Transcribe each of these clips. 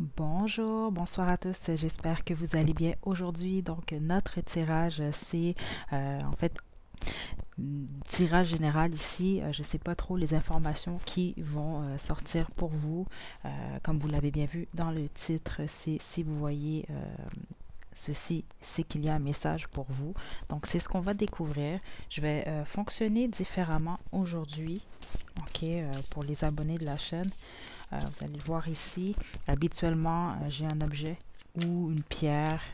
Bonjour, bonsoir à tous, j'espère que vous allez bien aujourd'hui. Donc notre tirage, c'est en fait tirage général ici. Je ne sais pas trop les informations qui vont sortir pour vous. Comme vous l'avez bien vu dans le titre, c'est si vous voyez ceci, c'est qu'il y a un message pour vous. Donc c'est ce qu'on va découvrir. Je vais fonctionner différemment aujourd'hui. Ok, pour les abonnés de la chaîne. Vous allez le voir ici. Habituellement, j'ai un objet ou une pierre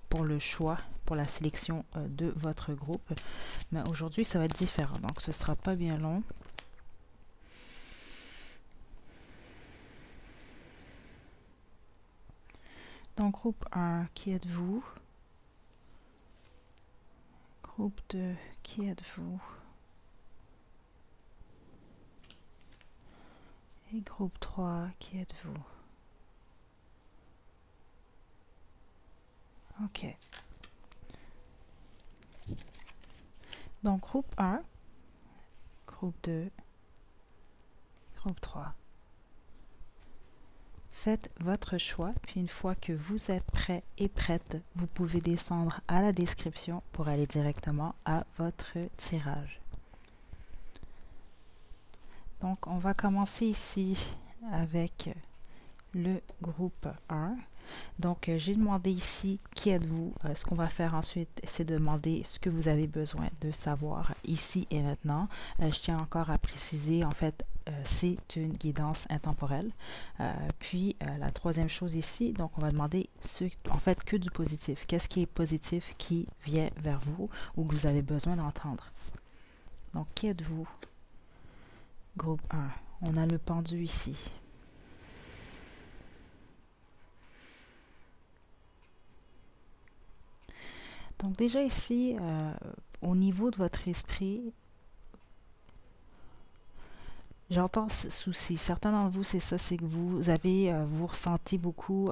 pour le choix, pour la sélection de votre groupe. Mais aujourd'hui, ça va être différent. Donc, ce ne sera pas bien long. Donc, groupe 1, qui êtes-vous? Groupe 2, qui êtes-vous? Et groupe 3, qui êtes-vous? OK. Donc, groupe 1, groupe 2, groupe 3. Faites votre choix, puis une fois que vous êtes prêt et prête, vous pouvez descendre à la description pour aller directement à votre tirage. Donc, on va commencer ici avec le groupe 1. Donc, j'ai demandé ici qui êtes-vous. Ce qu'on va faire ensuite, c'est demander ce que vous avez besoin de savoir ici et maintenant. Je tiens encore à préciser, en fait, c'est une guidance intemporelle. Puis, la troisième chose ici, donc on va demander en fait que du positif. Qu'est-ce qui est positif qui vient vers vous ou que vous avez besoin d'entendre? Donc, qui êtes-vous? Groupe 1. On a le pendu ici. Donc déjà ici, au niveau de votre esprit, j'entends ce souci. Certains d'entre vous, c'est ça, c'est que vous avez, vous ressentez beaucoup.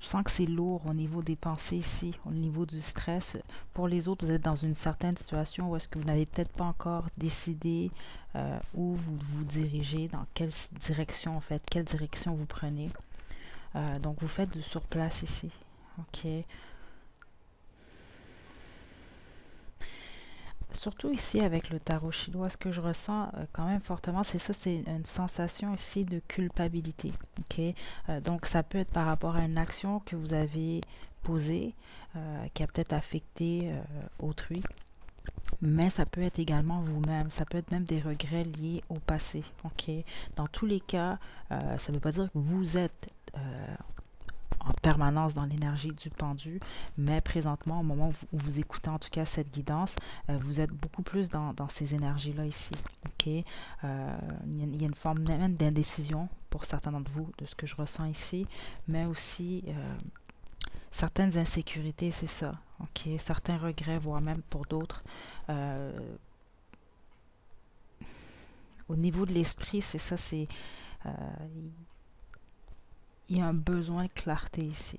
Je sens que c'est lourd au niveau des pensées ici, au niveau du stress. Pour les autres, vous êtes dans une certaine situation où est-ce que vous n'avez peut-être pas encore décidé où vous vous dirigez, dans quelle direction en fait, quelle direction vous prenez. Donc vous faites du surplace ici. OK. Surtout ici avec le tarot chinois, ce que je ressens quand même fortement, c'est ça, c'est une sensation ici de culpabilité. Ok, donc ça peut être par rapport à une action que vous avez posée, qui a peut-être affecté autrui, mais ça peut être également vous-même, ça peut être même des regrets liés au passé. Ok, dans tous les cas, ça ne veut pas dire que vous êtes en permanence dans l'énergie du pendu, mais présentement, au moment où vous écoutez en tout cas cette guidance, vous êtes beaucoup plus dans ces énergies-là ici. Ok, il y a une forme même d'indécision pour certains d'entre vous, de ce que je ressens ici, mais aussi certaines insécurités, c'est ça. Ok, certains regrets, voire même pour d'autres. Au niveau de l'esprit, c'est ça, c'est il y a un besoin de clarté ici.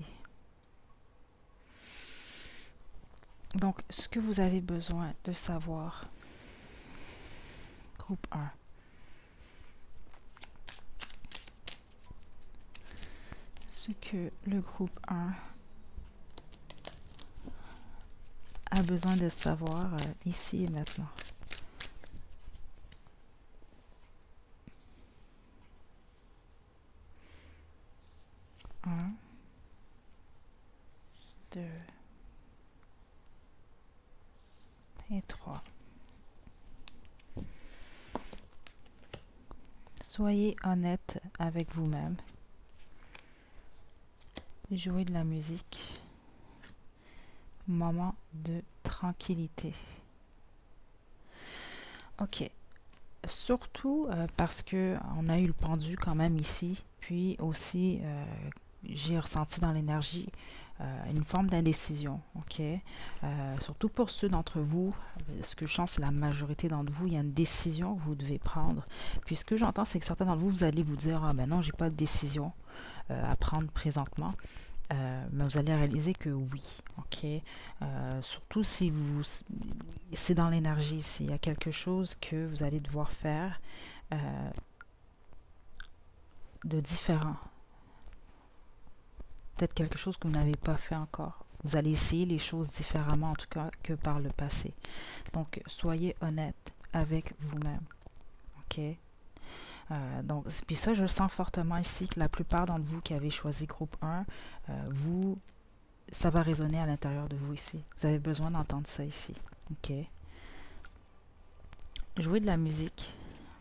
Donc, ce que vous avez besoin de savoir, groupe 1. Ce que le groupe 1 a besoin de savoir ici et maintenant. 1, 2 et 3. Soyez honnête avec vous-même. Jouez de la musique. Moment de tranquillité. Ok. Surtout parce que on a eu le pendu quand même ici. Puis aussi, j'ai ressenti dans l'énergie une forme d'indécision. Ok. Surtout pour ceux d'entre vous, ce que je sens, c'est la majorité d'entre vous, il y a une décision que vous devez prendre. Puis ce que j'entends, c'est que certains d'entre vous, vous allez vous dire, ah ben non, j'ai pas de décision à prendre présentement. Mais vous allez réaliser que oui, ok. Surtout si vous, c'est dans l'énergie, s'il y a quelque chose que vous allez devoir faire, de différent. Peut-être quelque chose que vous n'avez pas fait encore. Vous allez essayer les choses différemment, en tout cas, que par le passé. Donc, soyez honnête avec vous-même. OK? Donc, puis ça, je sens fortement ici que la plupart d'entre vous qui avez choisi groupe 1, ça va résonner à l'intérieur de vous ici. Vous avez besoin d'entendre ça ici. OK? Jouer de la musique.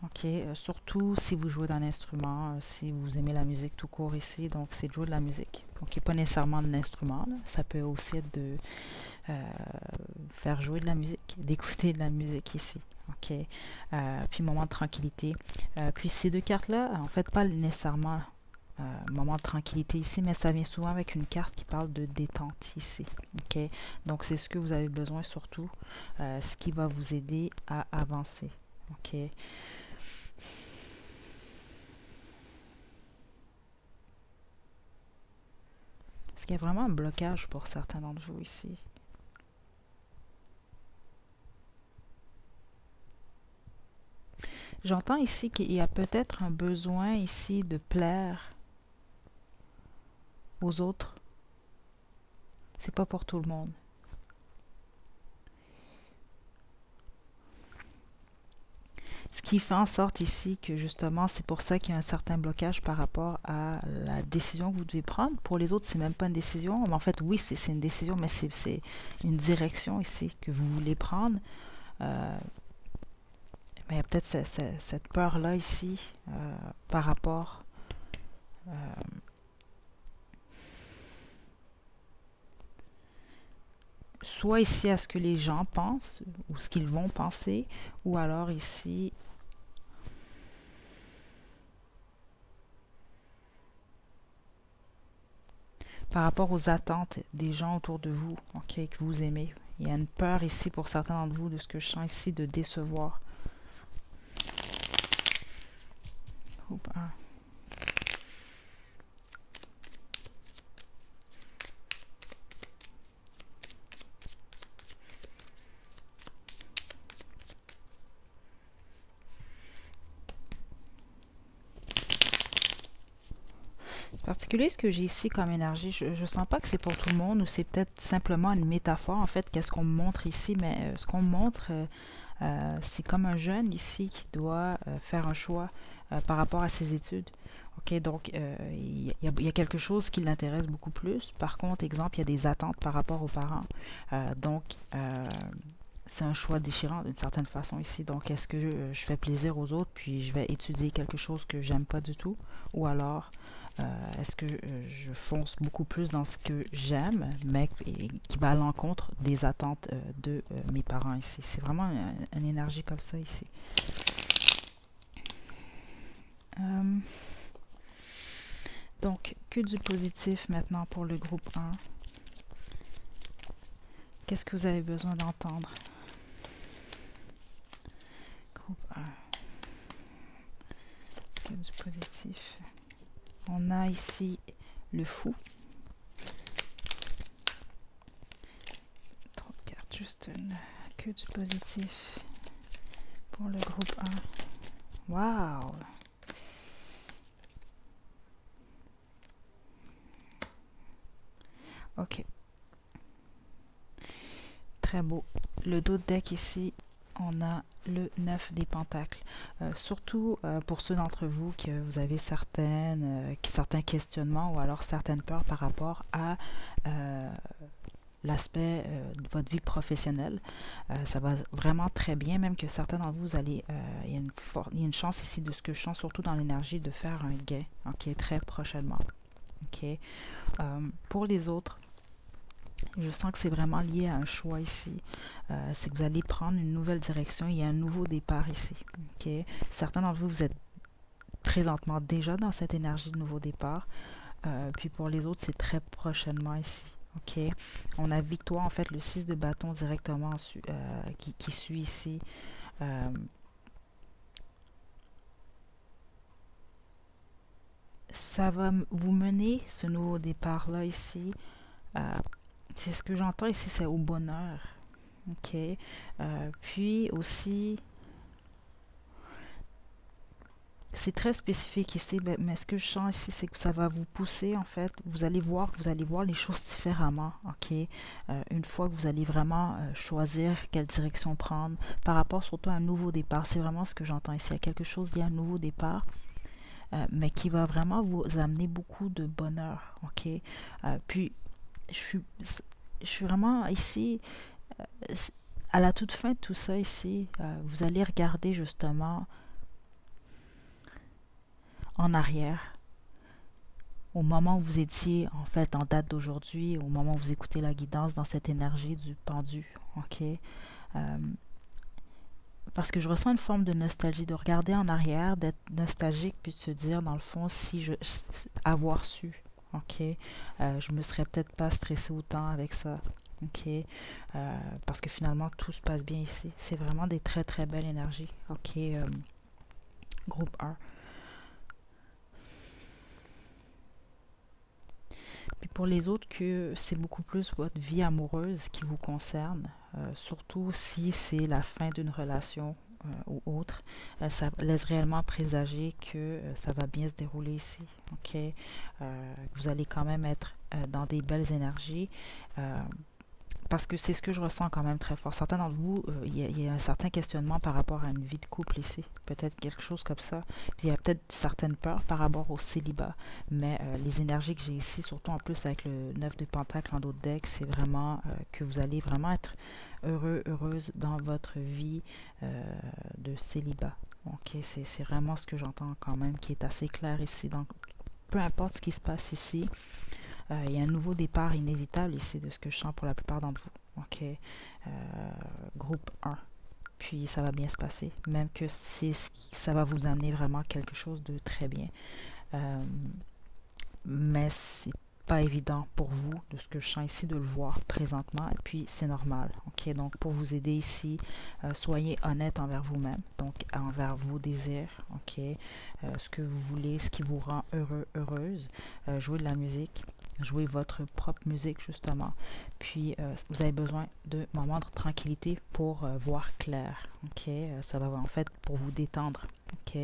OK? Surtout si vous jouez d'un instrument, si vous aimez la musique tout court ici, donc c'est de jouer de la musique. Donc, pas nécessairement de l'instrument, ça peut aussi être de faire jouer de la musique, d'écouter de la musique ici. OK? Puis moment de tranquillité. Puis ces deux cartes-là, en fait, pas nécessairement moment de tranquillité ici, mais ça vient souvent avec une carte qui parle de détente ici. OK? Donc, c'est ce que vous avez besoin surtout, ce qui va vous aider à avancer. OK? Est-ce qu'il y a vraiment un blocage pour certains d'entre vous ici? J'entends ici qu'il y a peut-être un besoin ici de plaire aux autres. C'est pas pour tout le monde. Ce qui fait en sorte ici que justement, c'est pour ça qu'il y a un certain blocage par rapport à la décision que vous devez prendre. Pour les autres, c'est même pas une décision. Mais en fait, oui, c'est une décision, mais c'est une direction ici que vous voulez prendre. Mais il y a peut-être cette peur-là ici par rapport soit ici à ce que les gens pensent ou ce qu'ils vont penser, ou alors ici par rapport aux attentes des gens autour de vous, OK, que vous aimez. Il y a une peur ici pour certains d'entre vous de ce que je sens ici de décevoir. Groupe 1. C'est particulier ce que j'ai ici comme énergie. Je ne sens pas que c'est pour tout le monde ou c'est peut-être simplement une métaphore en fait, qu'est-ce qu'on me montre ici, mais ce qu'on me montre, c'est comme un jeune ici qui doit faire un choix par rapport à ses études. OK, donc il y a quelque chose qui l'intéresse beaucoup plus. Par contre, exemple, il y a des attentes par rapport aux parents. Donc, c'est un choix déchirant d'une certaine façon ici. Donc, est-ce que je fais plaisir aux autres puis je vais étudier quelque chose que j'aime pas du tout? Ou alors, est-ce que je fonce beaucoup plus dans ce que j'aime, mais qui va à l'encontre des attentes de mes parents ici? C'est vraiment une énergie comme ça ici. Donc, que du positif maintenant pour le groupe 1. Qu'est-ce que vous avez besoin d'entendre? Groupe 1. Que du positif. On a ici le fou. 3 cartes, juste une. Que du positif pour le groupe 1. Wow! Ok. Très beau. Le dos de deck ici, on a le 9 des pentacles. Surtout pour ceux d'entre vous que vous avez certains questionnements ou alors certaines peurs par rapport à l'aspect de votre vie professionnelle. Ça va vraiment très bien, même que certains d'entre vous, il y a une chance ici de ce que je sens, surtout dans l'énergie, de faire un gain, ok, très prochainement. Ok. Pour les autres, je sens que c'est vraiment lié à un choix ici. C'est que vous allez prendre une nouvelle direction. Il y a un nouveau départ ici. Okay? Certains d'entre vous, vous êtes présentement déjà dans cette énergie de nouveau départ. Puis pour les autres, c'est très prochainement ici. Okay? On a victoire, en fait, le 6 de bâton directement qui suit ici. Ça va vous mener, ce nouveau départ-là ici, c'est ce que j'entends ici, c'est au bonheur. OK. Puis aussi, c'est très spécifique ici, mais ce que je sens ici, c'est que ça va vous pousser, en fait. Vous allez voir les choses différemment, ok? Une fois que vous allez vraiment choisir quelle direction prendre par rapport surtout à un nouveau départ. C'est vraiment ce que j'entends ici. Il y a quelque chose, il y a un nouveau départ, mais qui va vraiment vous amener beaucoup de bonheur, ok? Puis, je suis, je suis vraiment ici, euh, à la toute fin de tout ça ici, vous allez regarder justement en arrière, au moment où vous étiez en fait en date d'aujourd'hui, au moment où vous écoutez la guidance dans cette énergie du pendu, ok? Euh, parce que je ressens une forme de nostalgie, de regarder en arrière, d'être nostalgique, puis de se dire dans le fond, si je avoir su, ok? Je me serais peut-être pas stressé autant avec ça. Ok, parce que finalement tout se passe bien ici. C'est vraiment des très très belles énergies. Ok, groupe 1. Puis pour les autres, que c'est beaucoup plus votre vie amoureuse qui vous concerne, surtout si c'est la fin d'une relation ou autre, ça laisse réellement présager que ça va bien se dérouler ici. Ok, vous allez quand même être dans des belles énergies. Parce que c'est ce que je ressens quand même très fort. Certains d'entre vous, il y a un certain questionnement par rapport à une vie de couple ici. Peut-être quelque chose comme ça. Puis il y a peut-être certaines peurs par rapport au célibat. Mais les énergies que j'ai ici, surtout en plus avec le 9 de Pentacle en d'autres decks, c'est vraiment que vous allez vraiment être heureux, heureuse dans votre vie de célibat. Ok, c'est vraiment ce que j'entends quand même qui est assez clair ici. Donc, peu importe ce qui se passe ici, il y a un nouveau départ inévitable ici de ce que je sens pour la plupart d'entre vous. Ok, groupe 1. Puis ça va bien se passer, même que ça va vous amener vraiment quelque chose de très bien. Euh, mais c'est pas évident pour vous, de ce que je sens ici, de le voir présentement. Et puis c'est normal. Ok, donc pour vous aider ici, soyez honnête envers vous-même, donc envers vos désirs. Ok, ce que vous voulez, ce qui vous rend heureux, heureuse. Jouez de la musique. Jouez votre propre musique justement. Puis vous avez besoin de moments de tranquillité pour voir clair. Ok, ça va en fait pour vous détendre. Ok,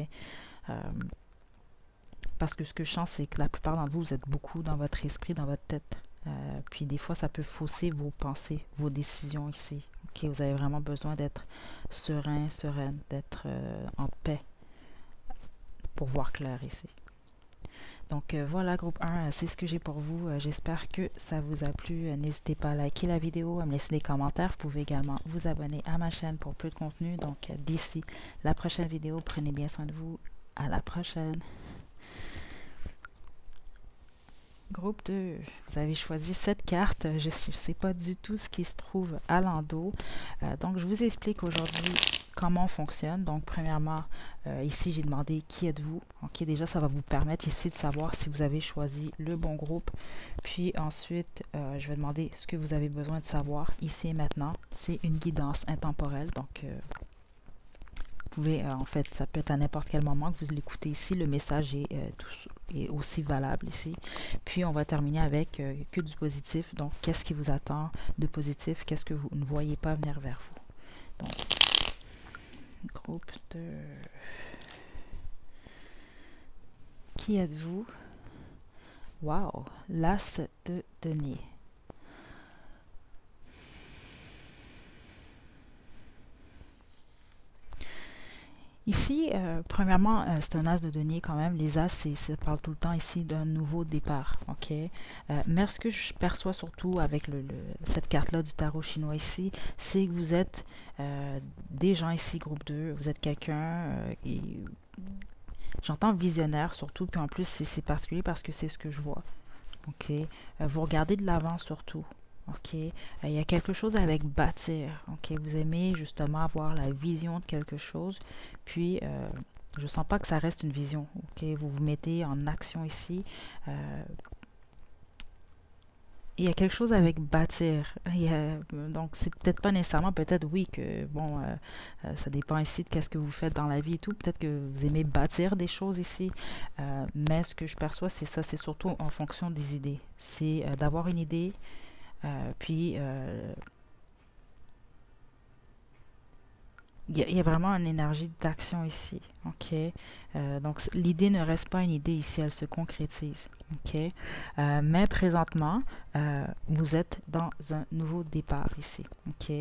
parce que ce que je sens, c'est que la plupart d'entre vous, vous êtes beaucoup dans votre esprit, dans votre tête. Puis des fois, ça peut fausser vos pensées, vos décisions ici. Ok, vous avez vraiment besoin d'être serein, sereine, d'être en paix pour voir clair ici. Donc voilà, groupe 1, c'est ce que j'ai pour vous. J'espère que ça vous a plu. N'hésitez pas à liker la vidéo, à me laisser des commentaires. Vous pouvez également vous abonner à ma chaîne pour plus de contenu. Donc d'ici la prochaine vidéo, prenez bien soin de vous. À la prochaine. Groupe 2, vous avez choisi cette carte. Je ne sais pas du tout ce qui se trouve à l'endos. Donc, je vous explique aujourd'hui comment on fonctionne. Donc, premièrement, ici, j'ai demandé qui êtes-vous. Ok, déjà, ça va vous permettre ici de savoir si vous avez choisi le bon groupe. Puis ensuite, je vais demander ce que vous avez besoin de savoir ici et maintenant. C'est une guidance intemporelle. Donc, vous pouvez, en fait, ça peut être à n'importe quel moment que vous l'écoutez ici. Le message est aussi valable ici. Puis, on va terminer avec que du positif. Donc, qu'est-ce qui vous attend de positif? Qu'est-ce que vous ne voyez pas venir vers vous? Donc, groupe de... Qui êtes-vous? Wow! L'as de denier. Ici, premièrement, c'est un as de denier quand même. Les as, ça parle tout le temps ici d'un nouveau départ. Ok. Mais ce que je perçois surtout avec cette carte-là du tarot chinois ici, c'est que vous êtes des gens ici, groupe 2. Vous êtes quelqu'un et j'entends visionnaire surtout. Puis en plus, c'est particulier parce que c'est ce que je vois. Ok. Vous regardez de l'avant surtout. Ok, il y a quelque chose avec bâtir. Ok, vous aimez justement avoir la vision de quelque chose. Puis, je sens pas que ça reste une vision. Ok, vous vous mettez en action ici. Il y a quelque chose avec bâtir. Donc, c'est peut-être pas nécessairement, peut-être oui, que bon, ça dépend ici de qu'est-ce que vous faites dans la vie et tout. Peut-être que vous aimez bâtir des choses ici. Mais ce que je perçois, c'est ça. C'est surtout en fonction des idées. C'est d'avoir une idée. Puis il y a vraiment une énergie d'action ici. OK? Donc, l'idée ne reste pas une idée ici, elle se concrétise. OK? Mais présentement, vous êtes dans un nouveau départ ici. OK?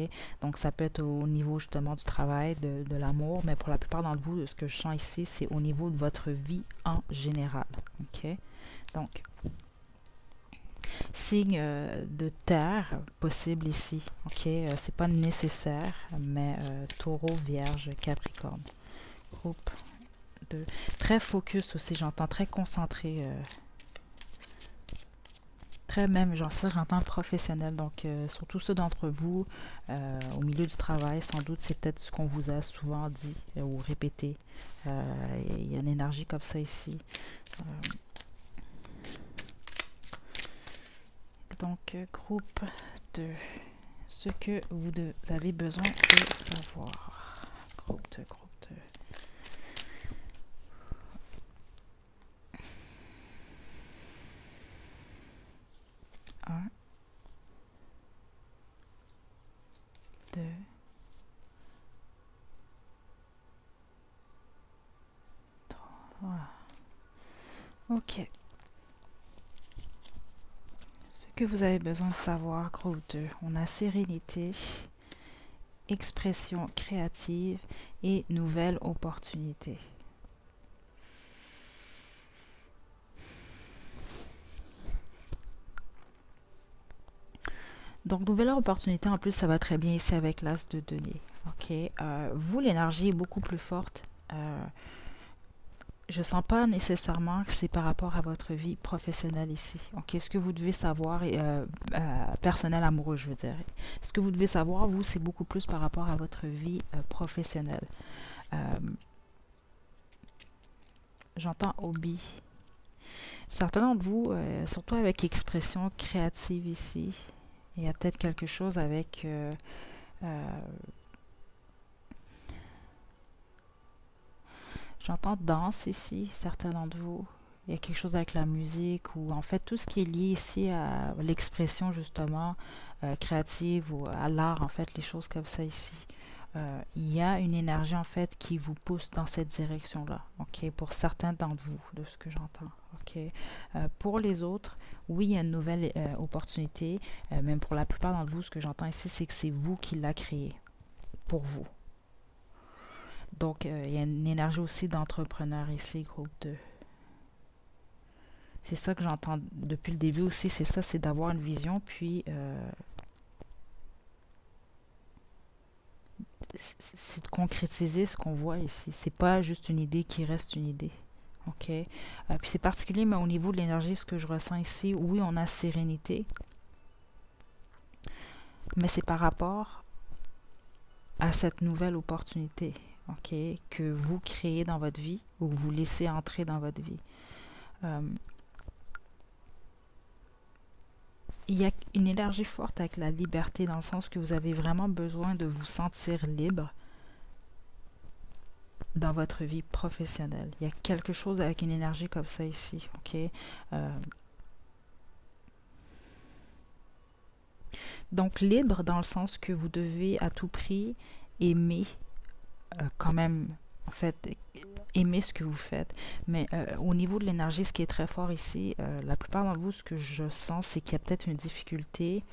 Donc, ça peut être au niveau justement du travail, de l'amour, mais pour la plupart d'entre vous, ce que je sens ici, c'est au niveau de votre vie en général. OK? Donc, signe de terre possible ici. OK? C'est pas nécessaire, mais taureau, vierge, capricorne. Groupe de... Très focus aussi, j'entends très concentré. Très même, genre ça, j'entends professionnel. Donc, surtout ceux d'entre vous, au milieu du travail, sans doute, c'est peut-être ce qu'on vous a souvent dit ou répété. Il y a une énergie comme ça ici. Donc, groupe de ce que vous avez besoin de savoir. Groupe de. 1, 2, 3. OK. Ce que vous avez besoin de savoir, groupe 2, on a sérénité, expression créative et nouvelles opportunités. Donc, nouvelle opportunité, en plus, ça va très bien ici avec l'as de denier. OK. Vous, l'énergie est beaucoup plus forte. Je ne sens pas nécessairement que c'est par rapport à votre vie professionnelle ici. OK. Ce que vous devez savoir, personnel, amoureux, je veux dire. Ce que vous devez savoir, vous, c'est beaucoup plus par rapport à votre vie professionnelle. J'entends hobby. Certains d'entre vous, surtout avec expression créative ici, il y a peut-être quelque chose avec j'entends danse ici, certains d'entre vous. Il y a quelque chose avec la musique ou en fait tout ce qui est lié ici à l'expression justement créative ou à l'art, en fait, les choses comme ça ici. Il y a une énergie en fait qui vous pousse dans cette direction-là, ok, pour certains d'entre vous, de ce que j'entends. Ok. Pour les autres, oui, il y a une nouvelle opportunité, même pour la plupart d'entre vous, ce que j'entends ici, c'est que c'est vous qui l'a créé pour vous. Donc, il y a une énergie aussi d'entrepreneur ici, groupe 2. C'est ça que j'entends depuis le début aussi, c'est ça, c'est d'avoir une vision, puis c'est de concrétiser ce qu'on voit ici. C'est pas juste une idée qui reste une idée. OK? Puis c'est particulier, mais au niveau de l'énergie, ce que je ressens ici, oui, on a sérénité, mais c'est par rapport à cette nouvelle opportunité, OK, que vous créez dans votre vie ou que vous laissez entrer dans votre vie. Il y a une énergie forte avec la liberté dans le sens que vous avez vraiment besoin de vous sentir libre dans votre vie professionnelle. Il y a quelque chose avec une énergie comme ça ici, ok? Donc libre dans le sens que vous devez à tout prix aimer quand même, en fait, aimer ce que vous faites. Mais au niveau de l'énergie, ce qui est très fort ici, la plupart d'entre vous, ce que je sens, c'est qu'il y a peut-être une difficulté.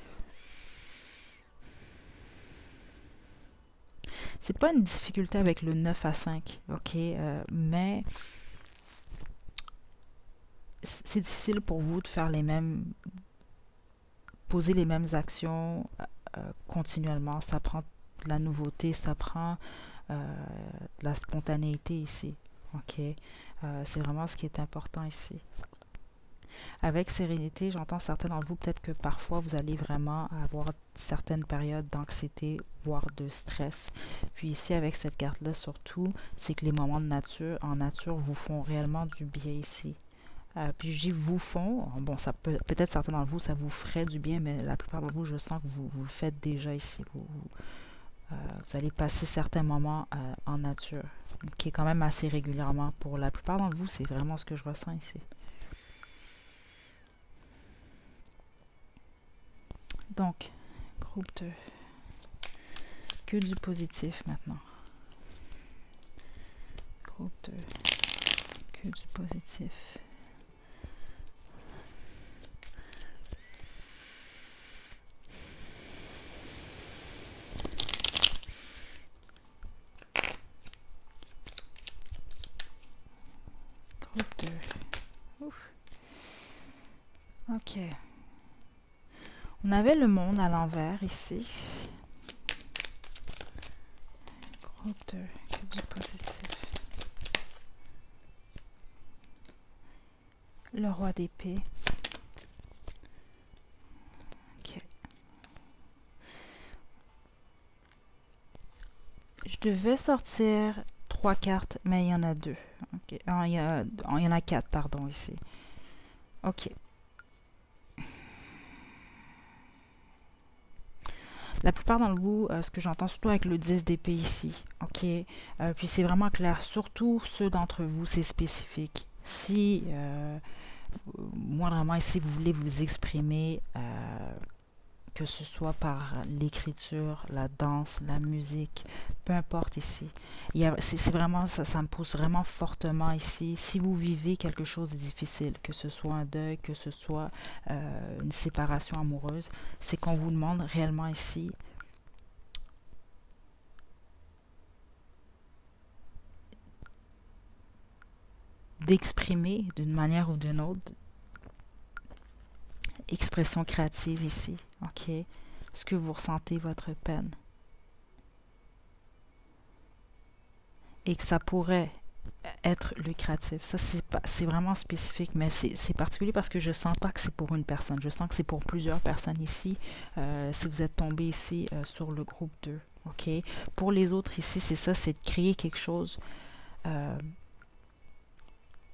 C'est pas une difficulté avec le 9 à 5, ok? Mais c'est difficile pour vous de faire les mêmes, poser les mêmes actions continuellement. Ça prend de la nouveauté, ça prend de la spontanéité ici. Ok, c'est vraiment ce qui est important ici. Avec sérénité, j'entends certains d'entre vous, peut-être que parfois vous allez vraiment avoir certaines périodes d'anxiété, voire de stress. Puis ici, avec cette carte-là, surtout, c'est que les moments de nature, en nature, vous font réellement du bien ici. Puis je dis vous font, bon, ça peut-être certains d'entre vous, ça vous ferait du bien, mais la plupart d'entre vous, je sens que vous le faites déjà ici. Vous allez passer certains moments en nature, qui est quand même assez régulièrement. Pour la plupart d'entre vous, c'est vraiment ce que je ressens ici. Donc, groupe 2. Que du positif maintenant. Groupe 2. Que du positif. Groupe 2. Ouf. Ok. On avait le monde à l'envers ici. Groupe 2. Que du positif. Le roi d'épée. Ok. Je devais sortir 3 cartes, mais il y en a 2. Okay. Ah, il y en a 4, pardon, ici. Ok. La plupart d'entre vous, ce que j'entends surtout avec le 10 d'épée ici, ok, puis c'est vraiment clair, surtout ceux d'entre vous, c'est spécifique. Si, moindrement ici, vous voulez vous exprimer, que ce soit par l'écriture, la danse, la musique, peu importe ici. C'est vraiment, ça me pousse vraiment fortement ici. Si vous vivez quelque chose de difficile, que ce soit un deuil, que ce soit une séparation amoureuse, c'est qu'on vous demande réellement ici d'exprimer d'une manière ou d'une autre, expression créative ici, ok, ce que vous ressentez, votre peine. Et que ça pourrait être lucratif. Ça, c'est vraiment spécifique, mais c'est particulier parce que je sens pas que c'est pour une personne. Je sens que c'est pour plusieurs personnes ici, si vous êtes tombé ici sur le groupe 2. Ok. Pour les autres ici, c'est ça, c'est de créer quelque chose.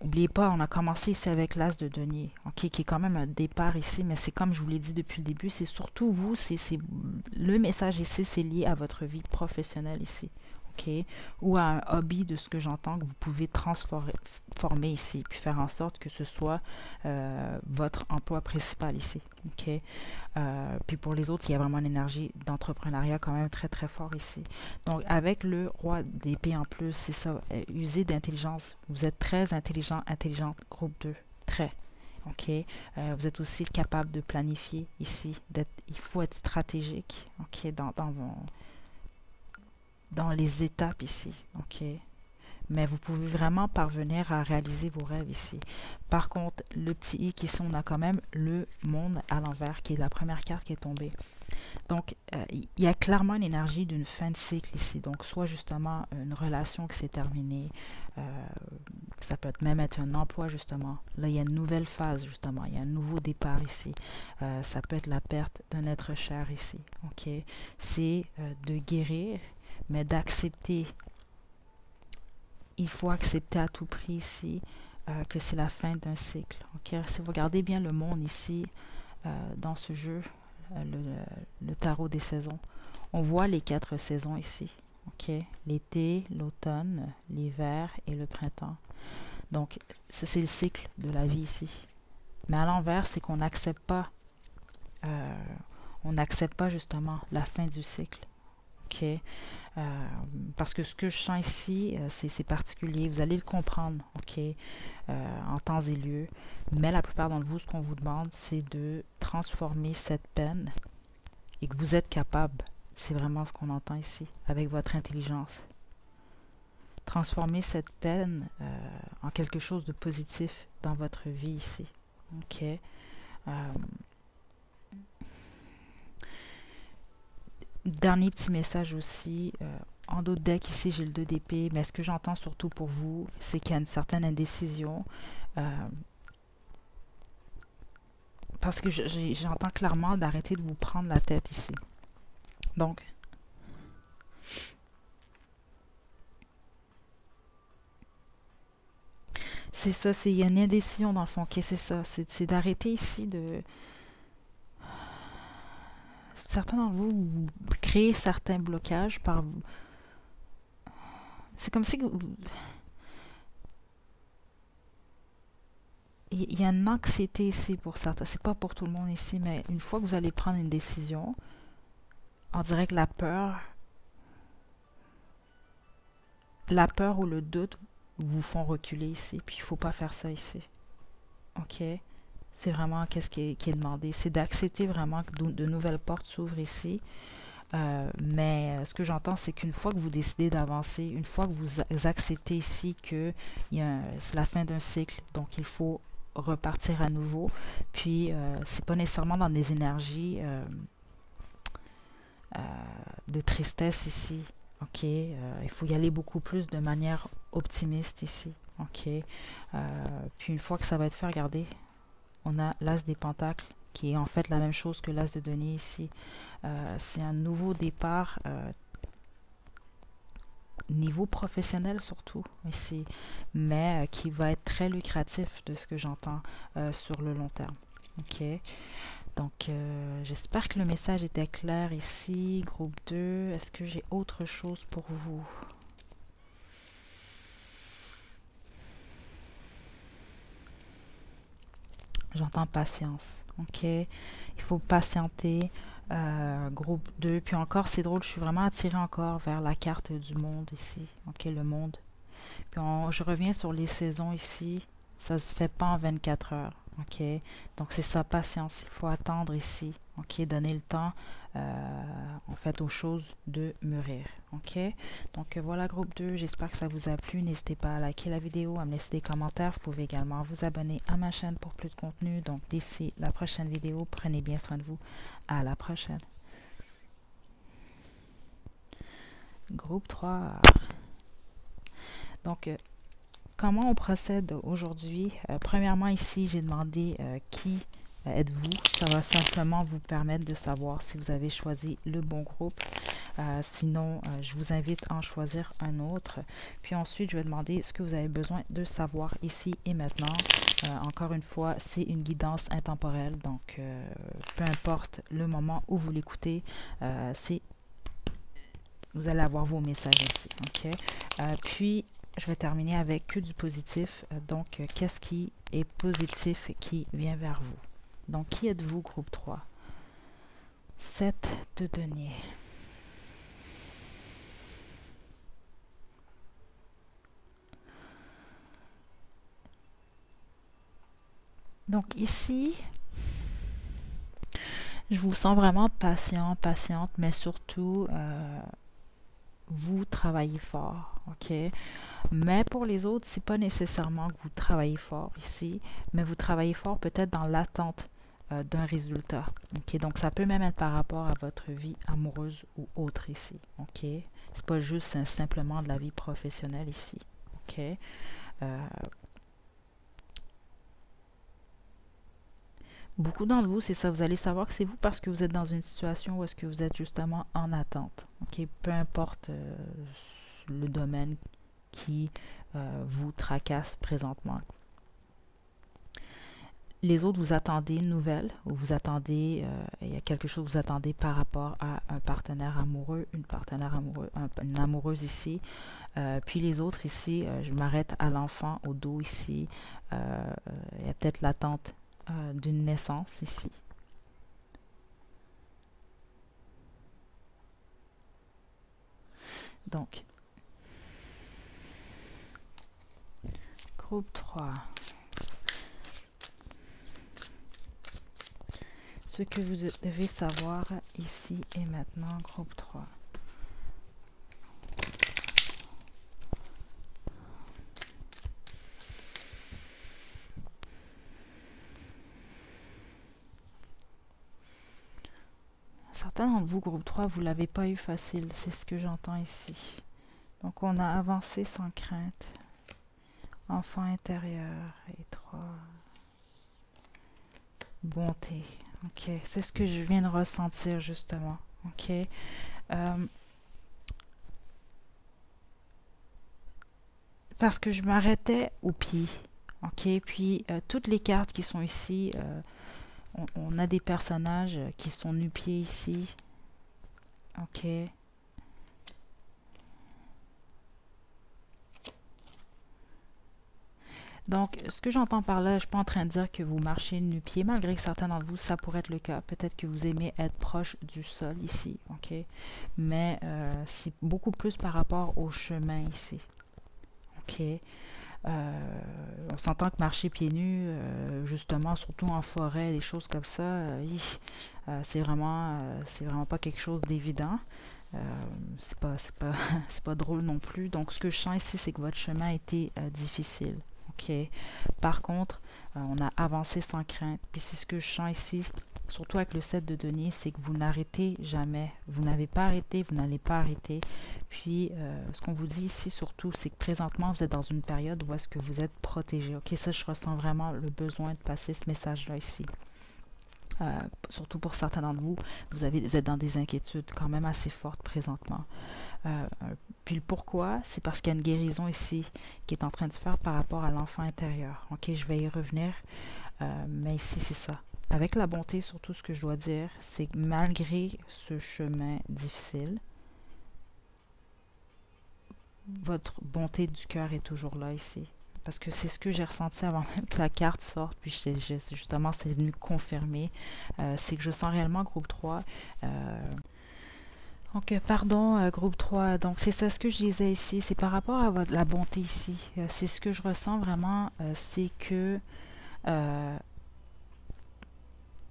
N'oubliez pas, on a commencé ici avec l'as de denier, ok, qui est quand même un départ ici, mais c'est comme je vous l'ai dit depuis le début, c'est surtout vous, le message ici, c'est lié à votre vie professionnelle ici. Okay, ou à un hobby de ce que j'entends que vous pouvez transformer ici, puis faire en sorte que ce soit votre emploi principal ici. Okay? Puis pour les autres, il y a vraiment une énergie d'entrepreneuriat quand même très très fort ici. Donc avec le roi d'épée en plus, c'est ça, user d'intelligence. Vous êtes très intelligent, intelligente, groupe 2, très. Ok, vous êtes aussi capable de planifier ici. Il faut être stratégique, ok, dans les étapes ici, ok. Mais vous pouvez vraiment parvenir à réaliser vos rêves ici. Par contre, le petit hic ici, on a quand même le monde à l'envers, qui est la première carte qui est tombée. Donc, il y a clairement une énergie d'une fin de cycle ici. Donc, soit justement une relation qui s'est terminée, ça peut être même être un emploi justement. Là, il y a une nouvelle phase justement, il y a un nouveau départ ici. Ça peut être la perte d'un être cher ici. Ok, c'est de guérir, mais d'accepter. Il faut accepter à tout prix ici que c'est la fin d'un cycle. Okay? Si vous regardez bien le monde ici, dans ce jeu, le tarot des saisons, on voit les 4 saisons ici. Okay? L'été, l'automne, l'hiver et le printemps. Donc, c'est le cycle de la vie ici. Mais à l'envers, c'est qu'on n'accepte pas, justement la fin du cycle. Okay? Parce que ce que je sens ici, c'est particulier. Vous allez le comprendre, ok, en temps et lieu. Mais la plupart d'entre vous, ce qu'on vous demande, c'est de transformer cette peine et que vous êtes capable. C'est vraiment ce qu'on entend ici, avec votre intelligence. Transformer cette peine en quelque chose de positif dans votre vie ici. Ok. Dernier petit message aussi, en d'autres decks ici j'ai le 2 d'épée, mais ce que j'entends surtout pour vous, c'est qu'il y a une certaine indécision, parce que j'entends clairement d'arrêter de vous prendre la tête ici. Donc, c'est ça, il y a une indécision dans le fond, ok, c'est ça, c'est d'arrêter ici de... Certains d'entre vous, vous créez certains blocages par... C'est comme si vous... Il y a une anxiété ici pour certains. C'est pas pour tout le monde ici, mais une fois que vous allez prendre une décision, on dirait que la peur ou le doute vous font reculer ici. Puis il faut pas faire ça ici. OK? C'est vraiment qu'est-ce qui est demandé. C'est d'accepter vraiment que de nouvelles portes s'ouvrent ici. Mais ce que j'entends, c'est qu'une fois que vous décidez d'avancer, une fois que vous acceptez ici que c'est la fin d'un cycle, donc il faut repartir à nouveau. Puis, c'est pas nécessairement dans des énergies de tristesse ici. OK? Il faut y aller beaucoup plus de manière optimiste ici. OK? Puis une fois que ça va être fait, regardez, on a l'as des pentacles qui est en fait la même chose que l'as de denier ici. C'est un nouveau départ niveau professionnel surtout ici, mais qui va être très lucratif de ce que j'entends sur le long terme. OK? Donc, j'espère que le message était clair ici. Groupe 2, est-ce que j'ai autre chose pour vous? J'entends patience. OK? Il faut patienter. Groupe 2. Puis encore, c'est drôle, je suis vraiment attirée encore vers la carte du monde ici. OK? Le monde. Puis je reviens sur les saisons ici. Ça se fait pas en 24 heures. OK? Donc, c'est ça, patience. Il faut attendre ici. OK? Donner le temps, en fait, aux choses de mûrir. OK? Donc, voilà, groupe 2. J'espère que ça vous a plu. N'hésitez pas à liker la vidéo, à me laisser des commentaires. Vous pouvez également vous abonner à ma chaîne pour plus de contenu. Donc, d'ici la prochaine vidéo, prenez bien soin de vous. À la prochaine. Groupe 3. Donc, comment on procède aujourd'hui? Premièrement, ici, j'ai demandé qui êtes-vous. Ça va simplement vous permettre de savoir si vous avez choisi le bon groupe. Sinon, je vous invite à en choisir un autre. Puis ensuite, je vais demander ce que vous avez besoin de savoir ici et maintenant. Encore une fois, c'est une guidance intemporelle. Donc, peu importe le moment où vous l'écoutez, vous allez avoir vos messages ici. OK? Puis, je vais terminer avec que du positif. Donc, qu'est-ce qui est positif qui vient vers vous? Donc, qui êtes-vous, groupe 3? 7 de denier. Donc, ici, je vous sens vraiment patient, patiente, mais surtout, vous travaillez fort. OK? Mais pour les autres, c'est pas nécessairement que vous travaillez fort ici, mais vous travaillez fort peut-être dans l'attente d'un résultat. OK? Donc, ça peut même être par rapport à votre vie amoureuse ou autre ici. OK? C'est pas juste simplement de la vie professionnelle ici. OK? Beaucoup d'entre vous, c'est ça, vous allez savoir que c'est vous parce que vous êtes dans une situation où est-ce que vous êtes justement en attente. OK? Peu importe le domaine qui vous tracasse présentement. Les autres, vous attendez une nouvelle ou vous attendez, il y a quelque chose que vous attendez par rapport à un partenaire amoureux, une amoureuse ici. Puis les autres ici, je m'arrête à l'enfant au dos ici. Il y a peut-être l'attente d'une naissance ici. Donc, groupe 3. Ce que vous devez savoir ici et maintenant, groupe 3. Certains d'entre vous, groupe 3, vous ne l'avez pas eu facile, c'est ce que j'entends ici. Donc on a avancé sans crainte. Enfant intérieur et 3. Bonté. OK, c'est ce que je viens de ressentir justement. OK. Parce que je m'arrêtais au pied. OK, puis toutes les cartes qui sont ici, on a des personnages qui sont nu-pieds ici. OK. Donc, ce que j'entends par là, je ne suis pas en train de dire que vous marchez nu-pieds, malgré que certains d'entre vous, ça pourrait être le cas. Peut-être que vous aimez être proche du sol ici, OK? Mais c'est beaucoup plus par rapport au chemin ici, OK? On s'entend que marcher pieds nus, justement, surtout en forêt, des choses comme ça, c'est vraiment pas quelque chose d'évident. C'est pas c'est pas drôle non plus. Donc, ce que je sens ici, c'est que votre chemin a été difficile. OK. Par contre, on a avancé sans crainte. Puis c'est ce que je sens ici, surtout avec le 7 de denier, c'est que vous n'arrêtez jamais. Vous n'avez pas arrêté, vous n'allez pas arrêter. Puis, ce qu'on vous dit ici surtout, c'est que présentement, vous êtes dans une période où est-ce que vous êtes protégé. OK, ça, je ressens vraiment le besoin de passer ce message-là ici. Surtout pour certains d'entre vous, vous êtes dans des inquiétudes quand même assez fortes présentement. Puis le pourquoi, c'est parce qu'il y a une guérison ici qui est en train de se faire par rapport à l'enfant intérieur. Ok, je vais y revenir, mais ici c'est ça. Avec la bonté, surtout ce que je dois dire, c'est que malgré ce chemin difficile, votre bonté du cœur est toujours là ici. Parce que c'est ce que j'ai ressenti avant même que la carte sorte, puis justement c'est venu confirmer. C'est que je sens réellement groupe 3. Donc, pardon, groupe 3. Donc, c'est ça ce que je disais ici. C'est par rapport à la bonté ici. C'est ce que je ressens vraiment. C'est que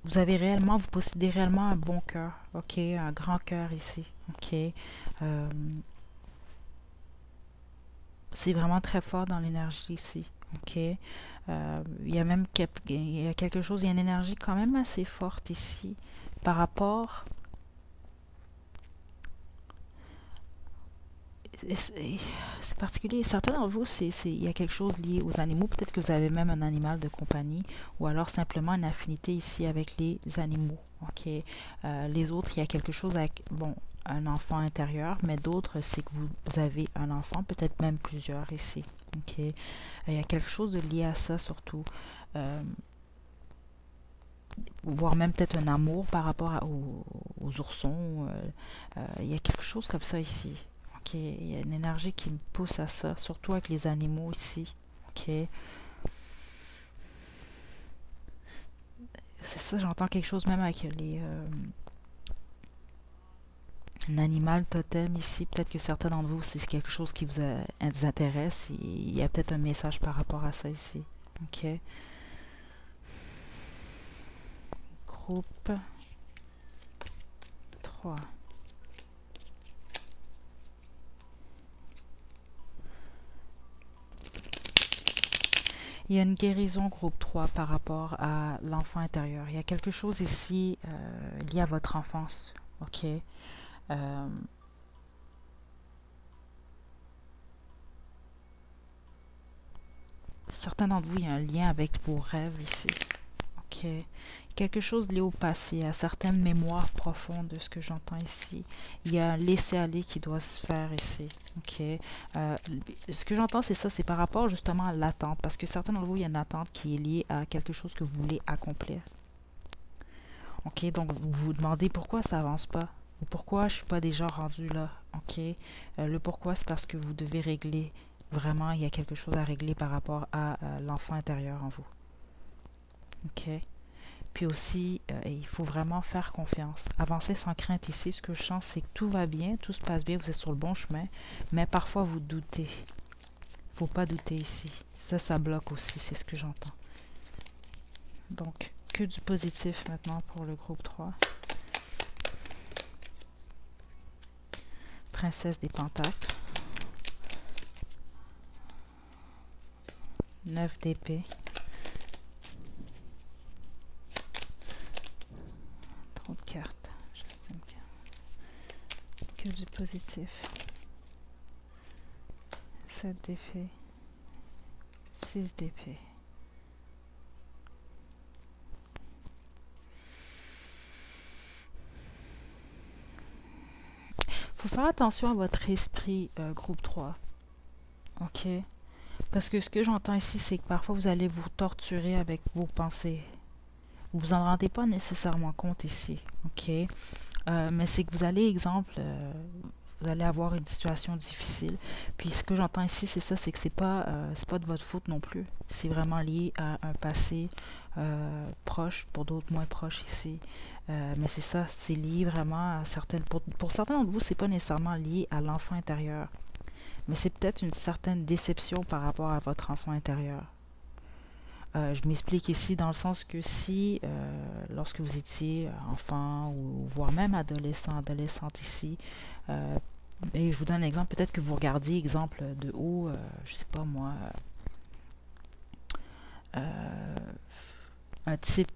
vous possédez réellement un bon cœur. OK? Un grand cœur ici. OK? C'est vraiment très fort dans l'énergie ici. OK? Il y a même il y a quelque chose, il y a une énergie quand même assez forte ici par rapport. C'est particulier. Certains d'entre vous, il y a quelque chose lié aux animaux. Peut-être que vous avez même un animal de compagnie ou alors simplement une affinité ici avec les animaux. OK? Les autres, il y a quelque chose avec, bon, un enfant intérieur, mais d'autres, c'est que vous avez un enfant, peut-être même plusieurs ici. OK? Il y a quelque chose de lié à ça surtout. Voire même peut-être un amour par rapport aux oursons. Il y a quelque chose comme ça ici. Ok, il y a une énergie qui me pousse à ça, surtout avec les animaux ici. Ok, c'est ça, j'entends quelque chose même avec un animal totem ici. Peut-être que certains d'entre vous, c'est quelque chose qui vous intéresse. Il y a peut-être un message par rapport à ça ici. Ok, groupe 3. Il y a une guérison groupe 3 par rapport à l'enfant intérieur. Il y a quelque chose ici lié à votre enfance. OK? Certains d'entre vous, il y a un lien avec vos rêves ici. OK? Quelque chose lié au passé, à certaines mémoires profondes de ce que j'entends ici. Il y a un laisser-aller qui doit se faire ici. OK? Ce que j'entends, c'est ça, c'est par rapport justement à l'attente. Parce que certains d'entre vous, il y a une attente qui est liée à quelque chose que vous voulez accomplir. OK? Donc, vous vous demandez pourquoi ça avance pas. Ou pourquoi je suis pas déjà rendu là. OK? Le pourquoi, c'est parce que vous devez régler. Vraiment, il y a quelque chose à régler par rapport à l'enfant intérieur en vous. OK? Puis aussi, il faut vraiment faire confiance. Avancer sans crainte ici, ce que je sens, c'est que tout va bien, tout se passe bien, vous êtes sur le bon chemin, mais parfois vous doutez. Il ne faut pas douter ici. Ça bloque aussi, c'est ce que j'entends. Donc, que du positif maintenant pour le groupe 3. Princesse des Pentacles. 9 d'épée. Trop de cartes. Juste une carte. Que du positif. 7 d'épée. 6 d'épée. Faut faire attention à votre esprit, groupe 3. OK? Parce que ce que j'entends ici, c'est que parfois vous allez vous torturer avec vos pensées. Vous vous en rendez pas nécessairement compte ici. OK? Mais c'est que vous allez, exemple, vous allez avoir une situation difficile. Puis ce que j'entends ici, c'est ça, c'est que c'est pas de votre faute non plus. C'est vraiment lié à un passé proche, pour d'autres moins proches ici. Mais c'est ça, c'est lié vraiment à certaines. Pour certains d'entre vous, c'est pas nécessairement lié à l'enfant intérieur. mais c'est peut-être une certaine déception par rapport à votre enfant intérieur. Je m'explique ici dans le sens que si, lorsque vous étiez enfant ou voire même adolescente ici, et je vous donne un exemple, peut-être que vous regardiez, exemple, de haut, je sais pas moi, un type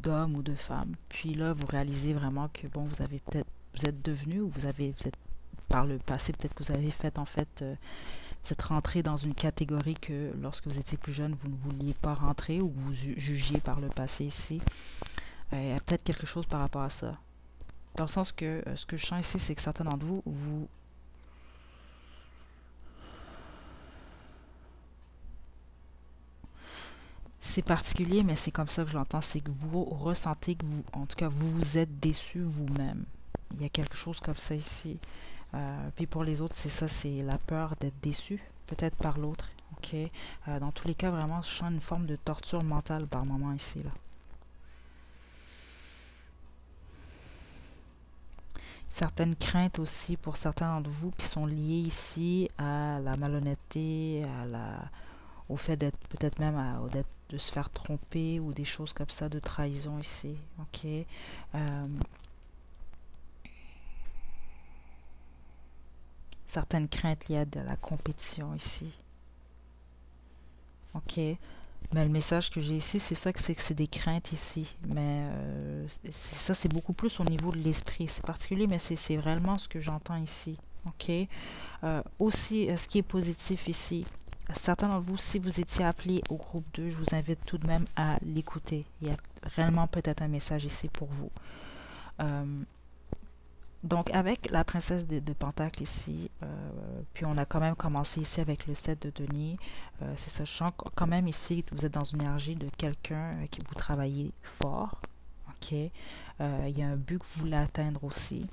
d'homme ou de femme, puis là, vous réalisez vraiment que, bon, vous êtes devenu ou vous êtes par le passé, peut-être que vous avez fait, en fait, vous êtes rentré dans une catégorie que lorsque vous étiez plus jeune, vous ne vouliez pas rentrer ou que vous jugiez par le passé ici. Il y a peut-être quelque chose par rapport à ça. Dans le sens que ce que je sens ici, c'est que certains d'entre vous, c'est particulier, mais c'est comme ça que je l'entends, c'est que vous ressentez que vous, en tout cas, vous vous êtes déçu vous-même. Il y a quelque chose comme ça ici. Puis pour les autres, c'est ça, c'est la peur d'être déçu, peut-être par l'autre. Ok. Dans tous les cas, vraiment, je sens une forme de torture mentale par moment ici, là. Certaines craintes aussi pour certains d'entre vous qui sont liées ici à la malhonnêteté, au fait d'être peut-être même de se faire tromper ou des choses comme ça, de trahison ici. Ok. Certaines craintes liées à la compétition ici. Ok. Mais le message que j'ai ici, c'est ça que c'est des craintes ici. Mais ça, c'est beaucoup plus au niveau de l'esprit. C'est particulier, mais c'est vraiment ce que j'entends ici. Ok. Aussi, ce qui est positif ici, certains d'entre vous, si vous étiez appelé au groupe 2, je vous invite tout de même à l'écouter. Il y a réellement peut-être un message ici pour vous. Donc, avec la princesse de Pentacle ici, puis on a quand même commencé ici avec le 7 de denier. C'est ça, je sens quand même ici que vous êtes dans une énergie de quelqu'un qui vous travaillez fort. Ok. Il y a un but que vous voulez atteindre aussi.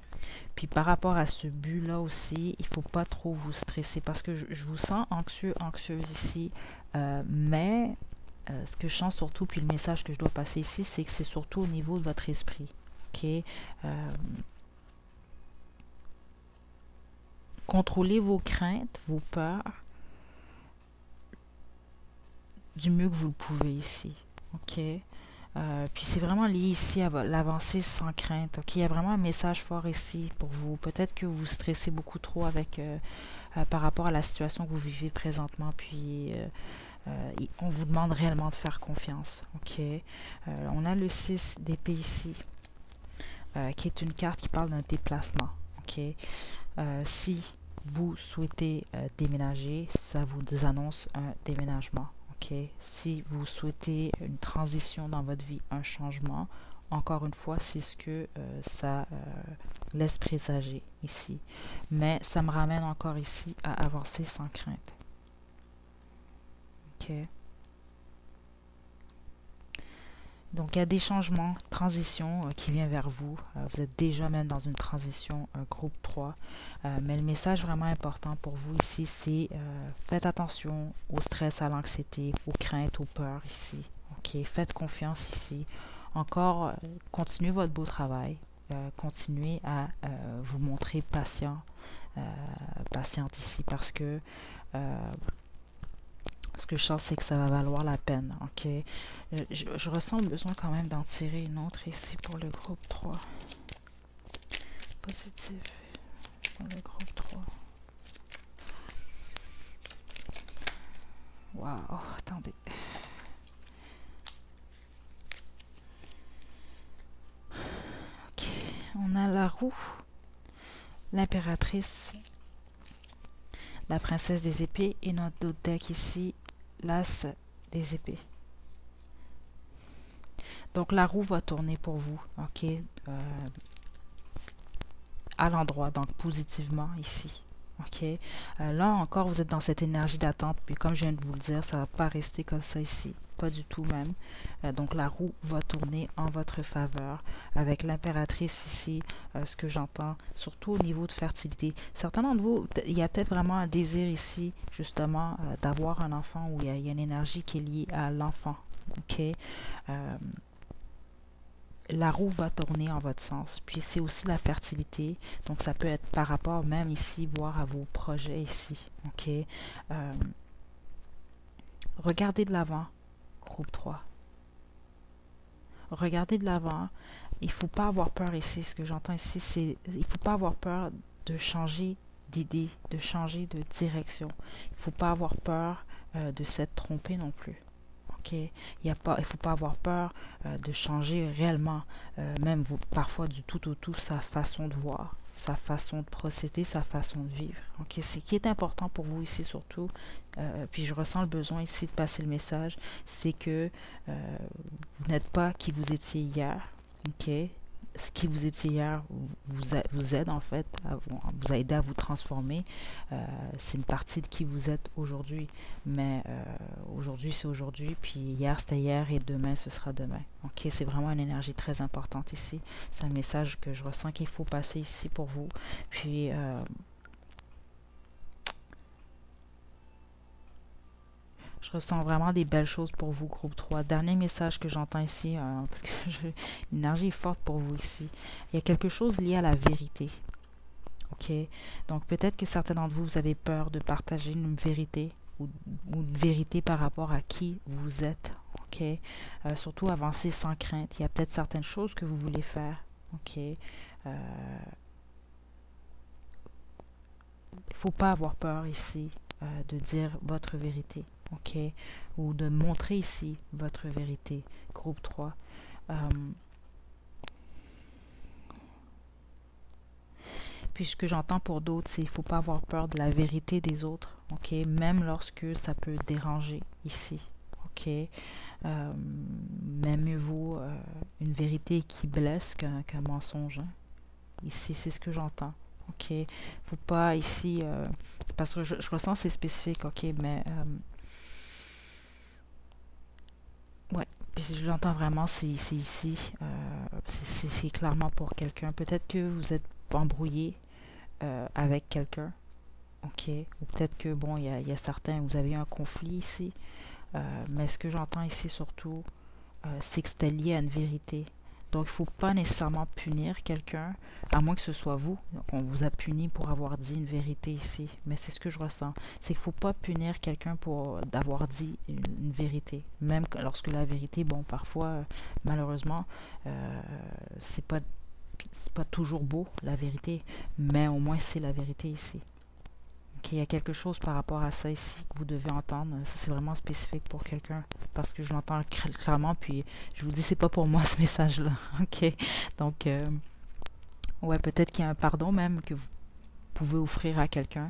Puis par rapport à ce but-là aussi, il ne faut pas trop vous stresser parce que je vous sens anxieux, anxieuse ici. Mais ce que je sens surtout, puis le message que je dois passer ici, c'est que c'est surtout au niveau de votre esprit. Ok. Contrôlez vos craintes, vos peurs, du mieux que vous le pouvez ici. Ok. Puis c'est vraiment lié ici à l'avancée sans crainte. Ok. Il y a vraiment un message fort ici pour vous. Peut-être que vous stressez beaucoup trop avec par rapport à la situation que vous vivez présentement. Puis on vous demande réellement de faire confiance. Ok. On a le 6 d'épée ici, qui est une carte qui parle d'un déplacement. Ok. Si vous souhaitez déménager, ça vous annonce un déménagement. Okay? Si vous souhaitez une transition dans votre vie, un changement, encore une fois, c'est ce que ça laisse présager ici. Mais ça me ramène encore ici à avancer sans crainte. Ok. Donc, il y a des changements, transition qui vient vers vous. Vous êtes déjà même dans une transition groupe 3. Mais le message vraiment important pour vous ici, c'est faites attention au stress, à l'anxiété, aux craintes, aux peurs ici. Ok, faites confiance ici. Encore, continuez votre beau travail. Continuez à vous montrer patiente ici parce que ce que je sens, c'est que ça va valoir la peine. Ok. Je ressens le besoin quand même d'en tirer une autre ici pour le groupe 3. Positif pour le groupe 3. Wow, attendez. Ok, on a la roue, l'impératrice, la princesse des épées et notre autre deck ici, l'as des épées. Donc la roue va tourner pour vous, ok, à l'endroit, donc positivement ici. Ok, là encore vous êtes dans cette énergie d'attente, puis comme je viens de vous le dire, ça va pas rester comme ça ici, pas du tout même. Donc la roue va tourner en votre faveur avec l'impératrice ici, ce que j'entends, surtout au niveau de fertilité. Certains d'entre vous, il y a peut-être vraiment un désir ici, justement, d'avoir un enfant, où il y a une énergie qui est liée à l'enfant. Ok, la roue va tourner en votre sens. Puis c'est aussi la fertilité. Donc ça peut être par rapport même ici, voire à vos projets ici. OK? Regardez de l'avant, groupe 3. Regardez de l'avant. Il ne faut pas avoir peur ici. Ce que j'entends ici, c'est il ne faut pas avoir peur de changer d'idée, de changer de direction. Il ne faut pas avoir peur de s'être trompé non plus. Okay. Il ne faut pas avoir peur de changer réellement, même parfois du tout au tout, sa façon de voir, sa façon de procéder, sa façon de vivre. Okay. Ce qui est important pour vous ici surtout, puis je ressens le besoin ici de passer le message, c'est que vous n'êtes pas qui vous étiez hier. Okay. Ce qui vous étiez hier vous aide en fait, vous a aidé à vous transformer. C'est une partie de qui vous êtes aujourd'hui. Mais aujourd'hui, c'est aujourd'hui, puis hier, c'était hier, et demain, ce sera demain. OK, c'est vraiment une énergie très importante ici. C'est un message que je ressens qu'il faut passer ici pour vous. Puis, je ressens vraiment des belles choses pour vous, groupe 3. Dernier message que j'entends ici, parce que l'énergie est forte pour vous ici. Il y a quelque chose lié à la vérité. OK? Donc, peut-être que certains d'entre vous, vous avez peur de partager une vérité ou une vérité par rapport à qui vous êtes. OK? Surtout avancer sans crainte. Il y a peut-être certaines choses que vous voulez faire. OK? Il ne faut pas avoir peur ici de dire votre vérité. OK? Ou de montrer ici votre vérité. Groupe 3. Puis ce que j'entends pour d'autres, c'est qu'il ne faut pas avoir peur de la vérité des autres. OK? Même lorsque ça peut déranger ici. OK? Même mieux vaut une vérité qui blesse qu'un mensonge. Hein? Ici, c'est ce que j'entends. OK? Faut pas ici... parce que je ressens c'est spécifique, OK? Mais... ouais. Puis si je l'entends vraiment, c'est ici. C'est clairement pour quelqu'un. Peut-être que vous êtes embrouillé avec quelqu'un. OK? Ou peut-être que, bon, il y a certains... Vous avez un conflit ici. Mais ce que j'entends ici surtout, c'est que c'était lié à une vérité. Donc, il ne faut pas nécessairement punir quelqu'un, à moins que ce soit vous. On vous a puni pour avoir dit une vérité ici. Mais c'est ce que je ressens. C'est qu'il ne faut pas punir quelqu'un pour d'avoir dit une vérité. Même lorsque la vérité, bon, parfois, malheureusement, c'est pas toujours beau, la vérité. Mais au moins, c'est la vérité ici. Il y a quelque chose par rapport à ça ici que vous devez entendre. Ça, c'est vraiment spécifique pour quelqu'un parce que je l'entends clairement. Puis, je vous dis, c'est pas pour moi ce message-là. OK? Donc, ouais, peut-être qu'il y a un pardon même que vous pouvez offrir à quelqu'un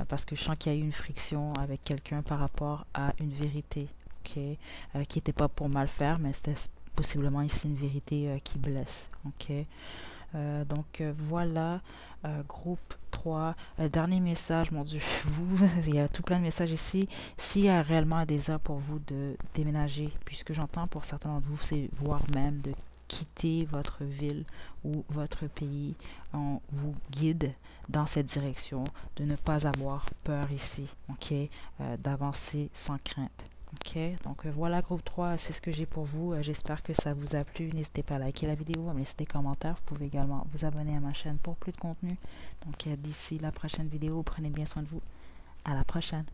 parce que je sens qu'il y a eu une friction avec quelqu'un par rapport à une vérité. OK? Qui n'était pas pour mal faire, mais c'était possiblement ici une vérité qui blesse. OK? Donc voilà, groupe 3. Dernier message, mon Dieu, il y a tout plein de messages ici. S'il y a réellement un désir pour vous de déménager, puisque j'entends pour certains d'entre vous, c'est voire même de quitter votre ville ou votre pays, on vous guide dans cette direction, de ne pas avoir peur ici, OK, d'avancer sans crainte. OK, donc voilà, groupe 3, c'est ce que j'ai pour vous. J'espère que ça vous a plu. N'hésitez pas à liker la vidéo, à me laisser des commentaires. Vous pouvez également vous abonner à ma chaîne pour plus de contenu. Donc d'ici la prochaine vidéo, prenez bien soin de vous. À la prochaine.